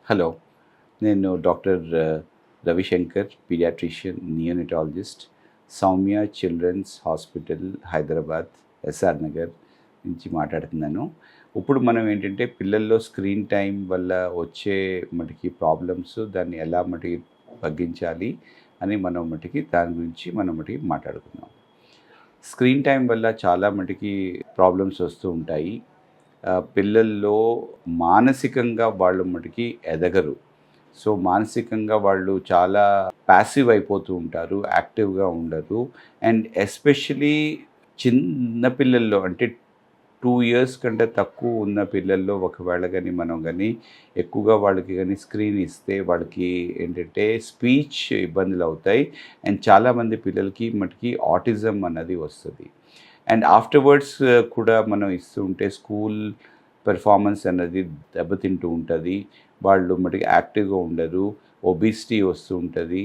Hello. నేను doctor Ravishankar, paediatrician, neonatologist, Soumya children's hospital, Hyderabad, SR Nagar నుంచి మాట్లాడుతున్నాను. ఇప్పుడు మనం ఏంటంటే పిల్లల్లో స్క్రీన్ టైం వల్ల వచ్చే మటుకి ప్రాబ్లమ్స్, దాన్ని ఎలా మటుకి తగ్గించాలి అని మనం మటుకి దాని గురించి మనం మటుకి మాట్లాడుకుందాం. స్క్రీన్ టైం వల్ల చాలా మటుకి ప్రాబ్లమ్స్ వస్తూ ఉంటాయి. పిల్లల్లో మానసికంగా వాళ్ళు మటుకి ఎదగరు. సో మానసికంగా వాళ్ళు చాలా ప్యాసివ్ అయిపోతూ ఉంటారు, యాక్టివ్గా ఉండరు. అండ్ ఎస్పెషలీ చిన్న పిల్లల్లో అంటే 2 years కంటే తక్కువ ఉన్న పిల్లల్లో ఒకవేళ కానీ మనం కానీ ఎక్కువగా వాళ్ళకి కానీ స్క్రీన్ ఇస్తే వాళ్ళకి ఏంటంటే స్పీచ్ ఇబ్బందులు అవుతాయి. అండ్ చాలామంది పిల్లలకి మటుకి ఆటిజం అన్నది వస్తుంది. అండ్ ఆఫ్టర్వర్డ్స్ కూడా మనం ఇస్తూ ఉంటే స్కూల్ పెర్ఫార్మెన్స్ అన్నది దెబ్బతింటూ ఉంటుంది. వాళ్ళు మటుకి యాక్టివ్గా ఉండరు, ఒబిసిటీ వస్తూ ఉంటుంది.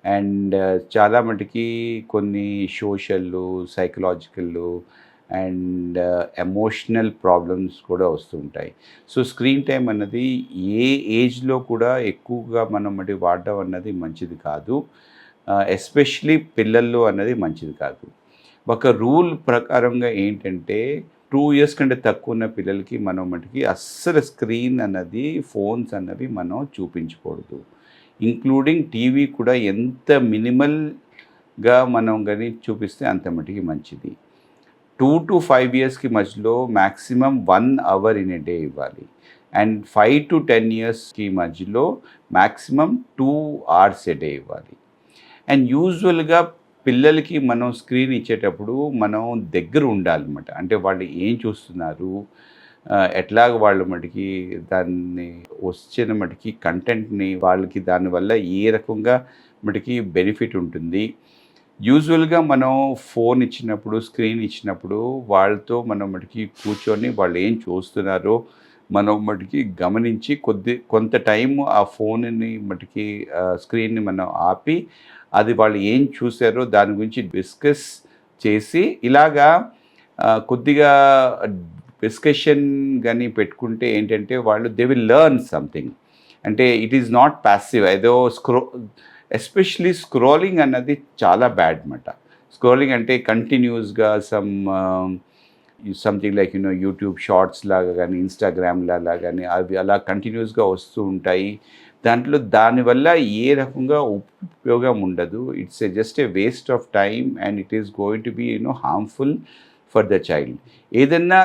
అండ్ చాలా మటుకి కొన్ని social, psychological and emotional problems కూడా వస్తూ ఉంటాయి. సో స్క్రీన్ టైం అన్నది ఏ ఏజ్లో కూడా ఎక్కువగా మనం మటుకి వాడడం అన్నది మంచిది కాదు. ఎస్పెషలీ పిల్లల్లో అన్నది మంచిది కాదు. ఒక రూల్ ప్రకారంగా ఏంటంటే 2 years కంటే తక్కువ ఉన్న పిల్లలకి మనం మటుకి అస్సలు స్క్రీన్ అన్నది, ఫోన్స్ అన్నవి మనం చూపించకూడదు. ఇంక్లూడింగ్ టీవీ కూడా ఎంత మినిమల్గా మనం కానీ చూపిస్తే అంత మటుకి మంచిది. 2 to 5 yearsకి మధ్యలో maximum 1 hour in a day ఇవ్వాలి. అండ్ 5 to 10 yearsకి మధ్యలో మ్యాక్సిమం 2 hours ఏ డే ఇవ్వాలి. అండ్ యూజువల్గా పిల్లలకి మనం స్క్రీన్ ఇచ్చేటప్పుడు మనం దగ్గర ఉండాలన్నమాట. అంటే వాళ్ళు ఏం చూస్తున్నారు, ఎట్లాగ వాళ్ళ మటుకి దాన్ని వచ్చిన మటుకి కంటెంట్ని వాళ్ళకి దానివల్ల ఏ రకంగా మటుకి బెనిఫిట్ ఉంటుంది. యూజువల్గా మనం ఫోన్ ఇచ్చినప్పుడు, స్క్రీన్ ఇచ్చినప్పుడు వాళ్ళతో మనం మటుకి కూర్చొని వాళ్ళు ఏం చూస్తున్నారో మనం మటుకి గమనించి కొంత టైం ఆ ఫోన్ని మటుకి స్క్రీన్ని మనం ఆపి అది వాళ్ళు ఏం చూసారో దాని గురించి డిస్కస్ చేసి ఇలాగా కొద్దిగా డిస్కషన్ కానీ పెట్టుకుంటే ఏంటంటే వాళ్ళు దే విల్ లెర్న్ సంథింగ్. అంటే ఇట్ ఈస్ నాట్ ప్యాసివ్. ఏదో ఎస్పెషలీ స్క్రోలింగ్ అన్నది చాలా బ్యాడ్ అన్నమాట. స్క్రోలింగ్ అంటే కంటిన్యూస్గా సంథింగ్ లైక్ యూట్యూబ్ షార్ట్స్ లాగా కానీ, ఇన్స్టాగ్రామ్ లాగా కానీ అవి అలా కంటిన్యూస్గా వస్తూ ఉంటాయి. దానివల్ల ఏ రకంగా ఉపయోగం ఉండదు. It's just a waste of time and it is going to be harmful for the child. ఏదన్నా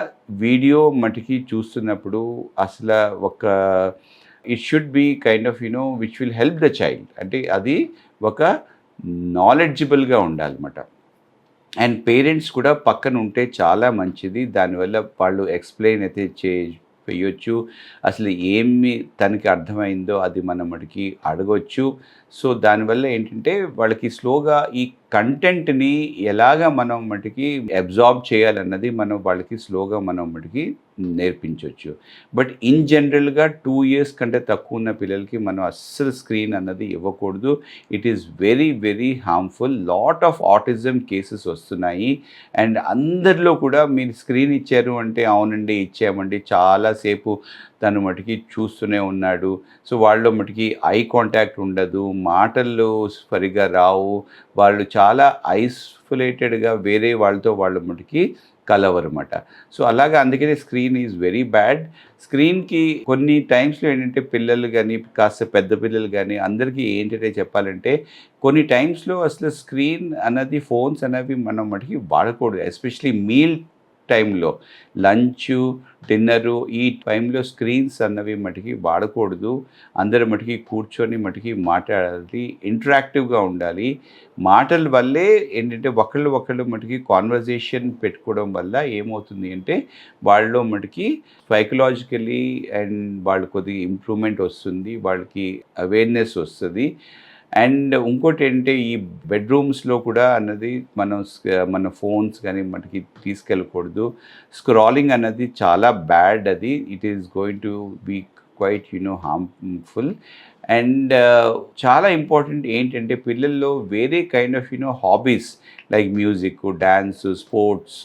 వీడియో మటుకి చూస్తున్నప్పుడు అసలు it should be kind of which will help the child. అంటే అది ఒక నాలెడ్జబుల్గా ఉండాలన్నమాట. అండ్ పేరెంట్స్ కూడా పక్కన ఉంటే చాలా మంచిది. దానివల్ల వాళ్ళు ఎక్స్ప్లెయిన్ అయితే చేయొచ్చు. అసలు ఏమి తనకి అర్థమైందో అది మనం మటుకి అడగొచ్చు. సో దానివల్ల ఏంటంటే వాళ్ళకి స్లోగా ఈ కంటెంట్ని ఎలాగా మనం మటుకి అబ్జార్బ్ చేయాలన్నది వాళ్ళకి స్లోగా మనం మటుకి నేర్పించవచ్చు. బట్ ఇన్ జనరల్గా 2 years కంటే తక్కువ ఉన్న పిల్లలకి మనం అస్సలు స్క్రీన్ అన్నది ఇవ్వకూడదు. It is very very harmful. Lot of autism cases వస్తున్నాయి. అండ్ అందరిలో కూడా మీరు స్క్రీన్ ఇచ్చారు అంటే అవునండి ఇచ్చామండి, చాలాసేపు తను మటుకి చూస్తూనే ఉన్నాడు. సో వాళ్ళలో మటుకి ఐ కాంటాక్ట్ ఉండదు, మాటలు సరిగా రావు, వాళ్ళు చాలా ఐసోలేటెడ్గా వేరే వాళ్ళతో వాళ్ళ మటుకి కలవరమాట. సో అలాగా అందుకనే స్క్రీన్ ఈజ్ వెరీ బ్యాడ్. స్క్రీన్కి కొన్ని టైమ్స్లో ఏంటంటే పిల్లలు కానీ, కాస్త పెద్ద పిల్లలు కానీ అందరికీ ఏంటంటే చెప్పాలంటే కొన్ని టైమ్స్లో అసలు స్క్రీన్ అన్నది, ఫోన్స్ అనేవి మనం మటుకి వాడకూడదు. ఎస్పెషలీ మీల్ టైంలో, లంచ్, డిన్నరు, ఈ టైంలో స్క్రీన్స్ అన్నవి మటుకి వాడకూడదు. అందరి మటుకి కూర్చొని మటుకి మాట్లాడాలి, ఇంటరాక్టివ్గా ఉండాలి. మాటల వల్లే ఏంటంటే ఒకళ్ళు మటుకి కాన్వర్జేషన్ పెట్టుకోవడం వల్ల ఏమవుతుంది అంటే వాళ్ళలో మటుకి సైకలాజికలీ అండ్ వాళ్ళు కొద్దిగా ఇంప్రూవ్మెంట్ వస్తుంది, వాళ్ళకి అవేర్నెస్ వస్తుంది. అండ్ ఇంకోటి ఏంటంటే ఈ బెడ్రూమ్స్లో కూడా అన్నది మన ఫోన్స్ కానీ మనకి తీసుకెళ్ళకూడదు. స్క్రాలింగ్ అన్నది చాలా బ్యాడ్. అది it is going to be quite harmful. And చాలా ఇంపార్టెంట్ ఏంటంటే పిల్లల్లో వేరే kind of hobbies like music, dance, sports,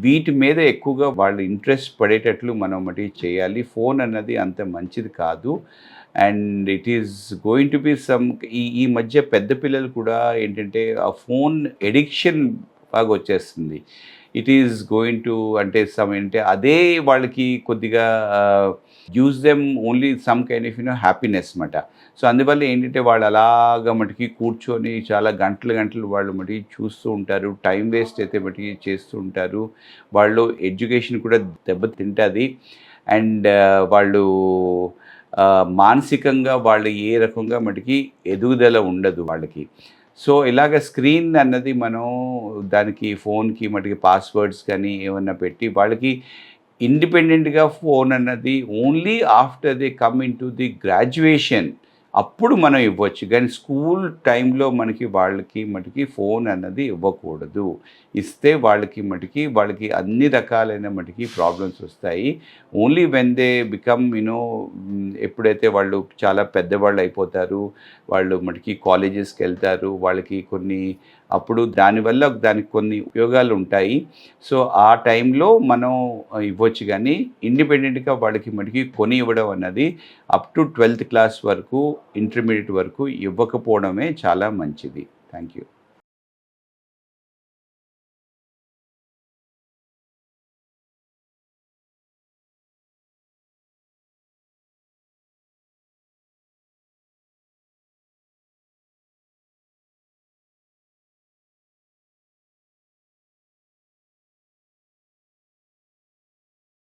వీటి మీద ఎక్కువగా వాళ్ళు ఇంట్రెస్ట్ పడేటట్లు మనం మటుకు చేయాలి. ఫోన్ అన్నది అంత మంచిది కాదు. And it is going to be some ఈ మధ్య పెద్ద పిల్లలు కూడా ఏంటంటే ఆ ఫోన్ ఎడిక్షన్ బాగా వచ్చేస్తుంది. ఇట్ ఈస్ గోయింగ్ టు అంటే అంటే అదే వాళ్ళకి కొద్దిగా use them only some kind of happiness మాట. సో అందువల్ల ఏంటంటే వాళ్ళు అలాగా మటుకి కూర్చొని చాలా గంటలు గంటలు వాళ్ళు మటుకి చూస్తూ ఉంటారు. టైం వేస్ట్ అయితే మటుకి చేస్తూ ఉంటారు. వాళ్ళు ఎడ్యుకేషన్ కూడా దెబ్బతింటుంది. అండ్ వాళ్ళు మానసికంగా వాళ్ళు ఏ రకంగా మటుకి ఎదుగుదల ఉండదు వాళ్ళకి. సో ఇలాగ స్క్రీన్ అన్నది మనం దానికి ఫోన్కి మటుకి పాస్వర్డ్స్ కానీ ఏమన్నా పెట్టి వాళ్ళకి ఇండిపెండెంట్గా ఫోన్ అన్నది only after they come in to the graduation అప్పుడు మనం ఇవ్వచ్చు. కానీ స్కూల్ టైంలో వాళ్ళకి మటుకి ఫోన్ అన్నది ఇవ్వకూడదు. ఇస్తే వాళ్ళకి అన్ని రకాలైన మటుకి ప్రాబ్లమ్స్ వస్తాయి. ఓన్లీ వెన్ దే బికమ్ ఎప్పుడైతే వాళ్ళు చాలా పెద్దవాళ్ళు అయిపోతారు, వాళ్ళు మటుకి కాలేజెస్కి వెళ్తారు, వాళ్ళకి అప్పుడు దానికి కొన్ని ఉపయోగాలు ఉంటాయి. సో ఆ టైంలో మనం ఇవ్వచ్చు. కానీ ఇండిపెండెంట్గా వాళ్ళకి మటుకి కొని ఇవ్వడం అన్నది అప్ టు 12th క్లాస్ వరకు, ఇంటర్మీడియట్ వరకు ఇవ్వకపోవడమే చాలా మంచిది. Thank you.